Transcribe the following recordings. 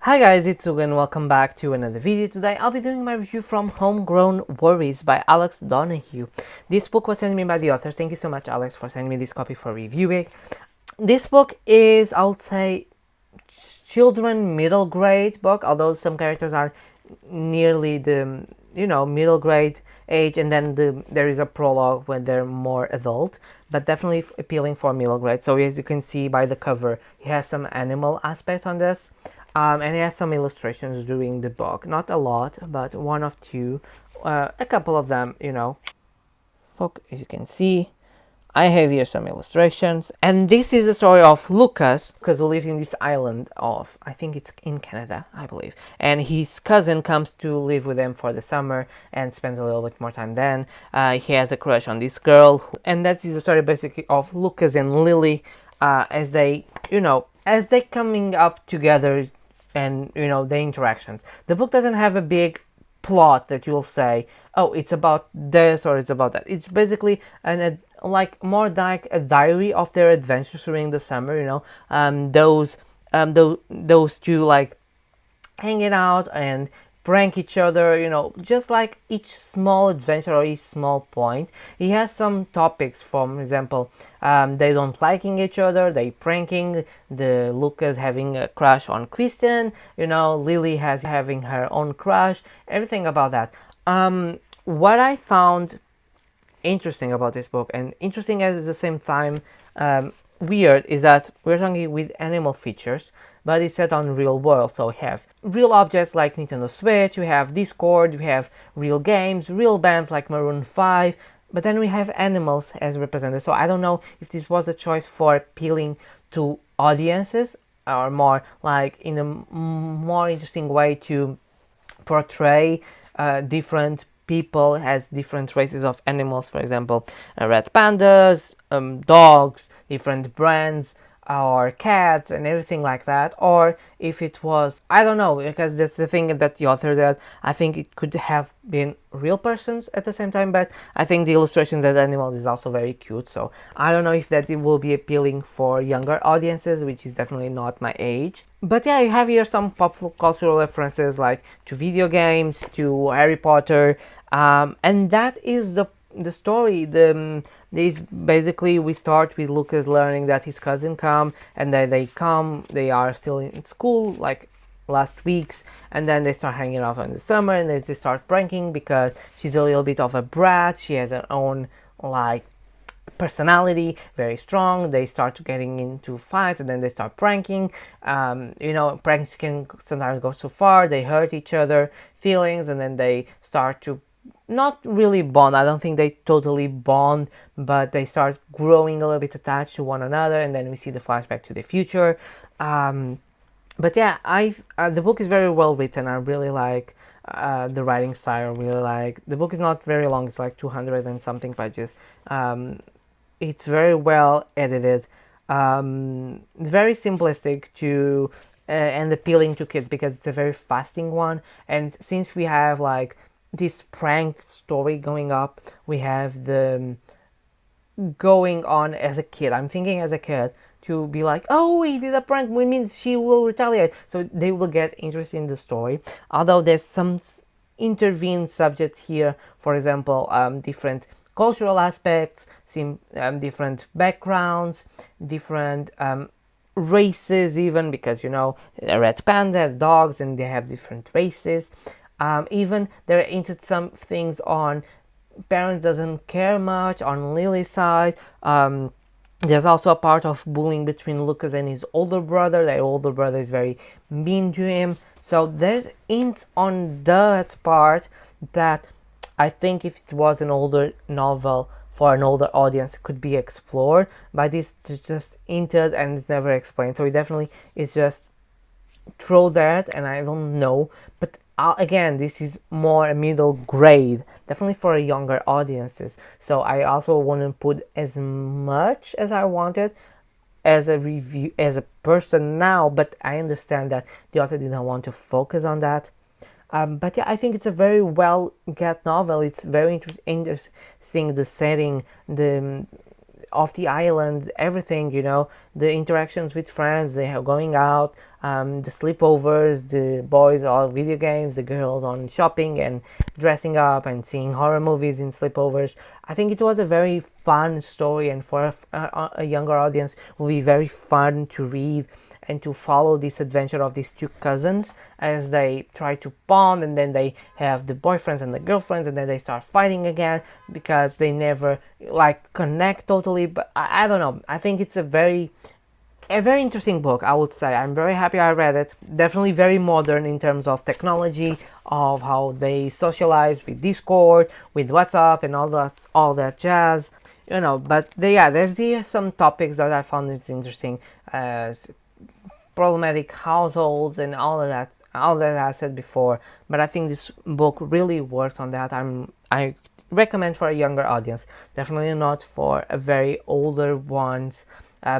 Hi guys, it's Ugo and welcome back to another video. Today I'll be doing my review from Homegrown Worries by Alex Donahue. This book was sent me by the author. Thank you so much, Alex, for sending me this copy for reviewing. This book is, I would say, children middle grade book, although some characters are nearly the middle grade age, and then there is a prologue when they're more adult, but definitely appealing for middle grade. So as you can see by the cover, he has some animal aspects on this, and he has some illustrations during the book, not a lot, but one of two, a couple of them, as you can see. I have here some illustrations, and this is the story of Lucas, who lives in this island of, I think it's in Canada, I believe, and his cousin comes to live with them for the summer and spends a little bit more time then. He has a crush on this girl, and that is the story basically of Lucas and Lily, as they coming up together, and the interactions. The book doesn't have a big plot that you'll say, oh, it's about this or it's about that. It's basically like more like a diary of their adventures during the summer. Those two, like, hanging out and prank each other, just like each small adventure or each small point. He has some topics, for example, they don't liking each other, they pranking, the Lucas having a crush on Kristen, Lily has having her own crush, everything about that. What I found interesting about this book, and interesting at the same time weird, is that we're talking with animal features, but it's set on real world. So we have real objects like Nintendo Switch, we have Discord, we have real games, real bands like Maroon 5, but then we have animals as represented. So I don't know if this was a choice for appealing to audiences, or more like in a more interesting way to portray different people as different races of animals. For example, red pandas, dogs, different brands, or cats, and everything like that. Or if it was, I don't know, because that's the thing that the author did. I think it could have been real persons at the same time, but I think the illustrations of animals is also very cute. So I don't know if that it will be appealing for younger audiences, which is definitely not my age. But yeah, you have here some pop cultural references, like to video games, to Harry Potter, and that is the story. This basically, we start with Lucas learning that his cousin come, and then they are still in school, like last weeks, and then they start hanging out in the summer, and then they start pranking because she's a little bit of a brat. She has her own, like, personality, very strong. They start getting into fights, and then they start pranking. Pranks can sometimes go so far they hurt each other feelings, and then they start to not really bond. I don't think they totally bond, but they start growing a little bit attached to one another, and then we see the flashback to the future. But yeah, the book is very well written. I really like the writing style. Really like the book. Is not very long. It's like 200 and something pages. It's very well edited. Very simplistic to and appealing to kids because it's a very fasting one. And since we have like this prank story going up, we have the going on as a kid. I'm thinking as a kid to be like, oh, he did a prank, which means she will retaliate. So they will get interested in the story. Although there's some intervened subjects here, for example, different cultural aspects, different backgrounds, different races, even because red panda, dogs, and they have different races. Even they're into some things on parents doesn't care much on Lily's side. There's also a part of bullying between Lucas and his older brother. Their older brother is very mean to him. So there's hints on that part that I think if it was an older novel for an older audience could be explored. But this just hinted and it's never explained. So it definitely is just throw that, and I don't know. But again, this is more a middle grade, definitely for younger audiences. So I also wouldn't put as much as I wanted as a review as a person now, but I understand that the author didn't want to focus on that. But yeah, I think it's a very well get novel. It's very interesting, the setting, the of the island, everything, the interactions with friends, they are going out, the sleepovers, the boys all video games, the girls on shopping and dressing up and seeing horror movies in sleepovers. I think it was a very fun story, and for a younger audience, it will be very fun to read and to follow this adventure of these two cousins as they try to bond, and then they have the boyfriends and the girlfriends, and then they start fighting again because they never like connect totally. But I don't know, I think it's a very interesting book, I would say. I'm very happy I read it. Definitely very modern in terms of technology, of how they socialize with Discord, with WhatsApp, and all that jazz. But there's some topics that I found is interesting, as problematic households and all that I said before. But I think this book really works on that. I recommend for a younger audience, definitely not for a very older ones.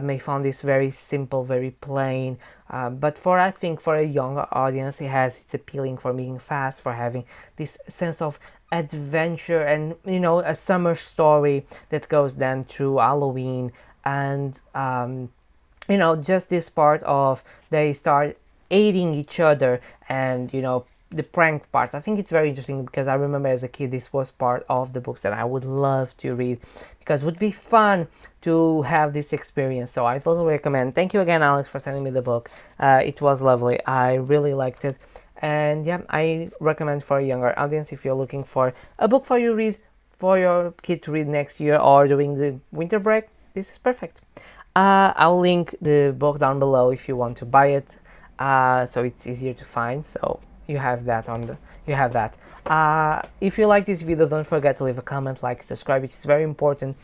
May find this very simple, very plain, but I think for a younger audience, it's appealing for being fast, for having this sense of adventure, and a summer story that goes then through Halloween, and just this part of they start aiding each other, and the prank part. I think it's very interesting because I remember as a kid this was part of the books that I would love to read, because it would be fun to have this experience. So I totally recommend. Thank you again, Alex, for sending me the book. It was lovely. I really liked it, and yeah, I recommend for a younger audience if you're looking for a book for your kid to read next year or during the winter break. This is perfect. I'll link the book down below if you want to buy it, so it's easier to find. So you have that if you like this video, don't forget to leave a comment, like, subscribe. It's very important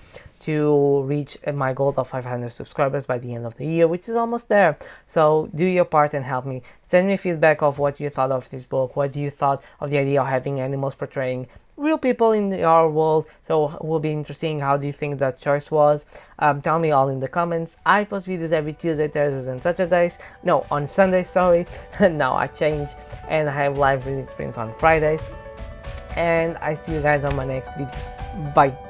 to reach my goal of 500 subscribers by the end of the year, which is almost there. So do your part and help me. Send me feedback of what you thought of this book, what you thought of the idea of having animals portraying real people in our world. So it will be interesting. How do you think that choice was? Tell me all in the comments. I post videos every Tuesday, Thursdays, and Saturdays. No, on Sundays, sorry. Now I changed, and I have live reading experience on Fridays. And I see you guys on my next video. Bye.